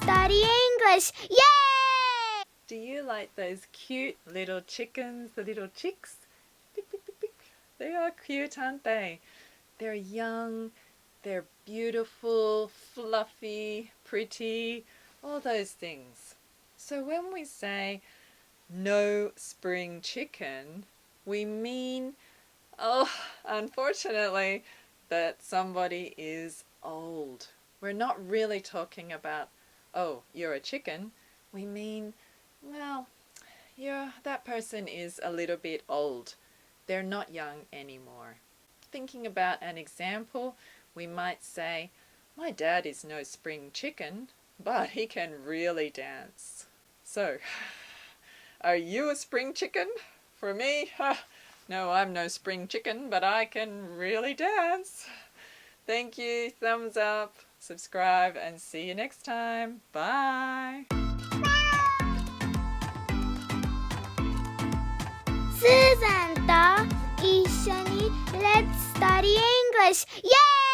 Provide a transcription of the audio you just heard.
study English! Yay! Do you like those cute little chickens, the little chicks? Pick, pick, pick, pick. They are cute, aren't they? They're young, they're beautiful, fluffy, pretty, all those things. So when we say no spring chicken, we mean, unfortunately, that somebody is old. We're not really talking about, you're a chicken. We mean, that person is a little bit old. They're not young anymore. Thinking about an example, we might say, my dad is no spring chicken, but he can really dance. So, are you a spring chicken? For me, no, I'm no spring chicken, but I can really dance. Thank you, thumbs up, subscribe, and see you next time. Bye! スーザンと一緒に Let's study English! Yay!